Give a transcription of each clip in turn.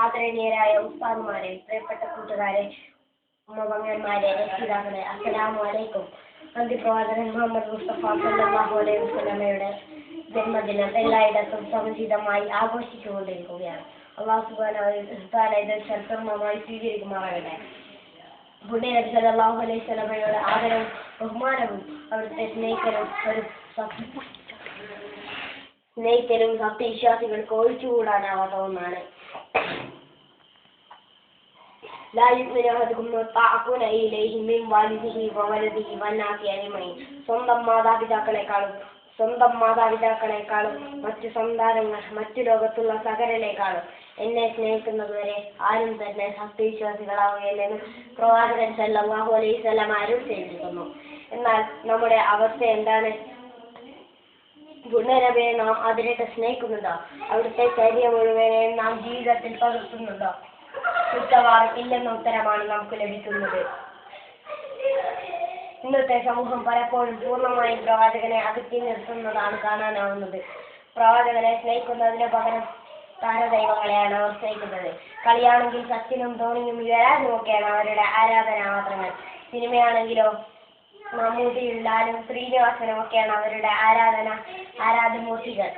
ആദരണീയരായ ഉസ്താദുമാരെ, പ്രിയപ്പെട്ട കൂട്ടുകാരെ, ഉമ്മപങ്ങന്മാരെ, രക്ഷിതാക്കളെ, അസ്സലാമു അലൈക്കും. അന്ത്യപ്രവാചകൻ മുഹമ്മദ് മുസ്തഫ സല്ലല്ലാഹു അലൈഹി വസല്ലമയുടെ ജന്മദിനം എല്ലായിടത്തും സമുചിതമായി ആഘോഷിച്ചുകൊണ്ടിരിക്കുകയാണ്. അല്ലാഹു സുബ്ഹാനഹു വ തആല ഇത് സൽക്കർമ്മമായി സ്വീകരിക്കുമാറാകട്ടെ. പുണ്യ നബി സല്ലല്ലാഹു അലൈഹി വസല്ലമയുടെ ആദരവും ബഹുമാനവും അവിടുത്തെ സ്നേഹിക്കലും സത്യവിശ്വാസികൾക്ക് ഒഴിച്ചുകൂടാനാവാത്ത ഒന്നാണ്. സ്വന്തം മാതാപിതാക്കളെക്കാളും മറ്റു സന്താനങ്ങൾ, മറ്റു ലോകത്തുള്ള സകലരെക്കാളും എന്നെ സ്നേഹിക്കുന്നതുവരെ ആരും തന്നെ സത്യവിശ്വാസികളാവുകയില്ലെന്ന് പ്രവാചകൻ സല്ലല്ലാഹു അലൈഹി വസല്ലം അരുൾ ചെയ്തിരിക്കുന്നു. എന്നാൽ നമ്മുടെ അവസ്ഥ എന്താണ്? പുണ്യനബിയെ നാം അതിരേറെ സ്നേഹിക്കുന്നുണ്ടോ? അവിടുത്തെ ചര്യ മുഴുവനെയും നാം ജീവിതത്തിൽ പകർത്തുന്നുണ്ടോ? മിക്കവാറും ഇല്ലെന്ന ഉത്തരമാണ് നമുക്ക് ലഭിക്കുന്നത്. ഇന്നത്തെ സമൂഹം പലപ്പോഴും പൂർണ്ണമായും പ്രവാചകനെ അകറ്റി നിർത്തുന്നതാണ് കാണാനാവുന്നത്. പ്രവാചകനെ സ്നേഹിക്കുന്നതിന് പകരം താരദൈവങ്ങളെയാണ് അവർ സ്നേഹിക്കുന്നത്. കളിയാണെങ്കിൽ സച്ചിനും ധോണിയും യുവരാജും ഒക്കെയാണ് അവരുടെ ആരാധനാപാത്രങ്ങൾ. സിനിമയാണെങ്കിലോ മമ്മൂട്ടിയും ലാലും ശ്രീനിവാസനും ഒക്കെയാണ് അവരുടെ ആരാധമൂർത്തികൾ.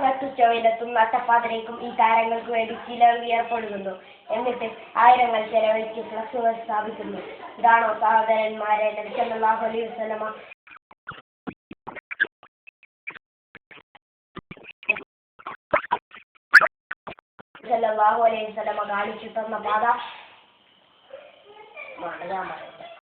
നട്ടുച്ചവയിലെത്തും നട്ടപ്പാതിരേക്കും ഈ താരങ്ങൾക്ക് വേണ്ടി ചിലർ ഏർപ്പെടുന്നു. എന്നിട്ട് ആയിരങ്ങൾ ചെലവഴിച്ച് ഫ്ലക്സുകൾ സ്ഥാപിക്കുന്നു. ഇതാണോ സഹോദരന്മാരെ നബി സല്ലല്ലാഹു അലൈഹി വസല്ലമ കാണിച്ചു തന്ന പാത?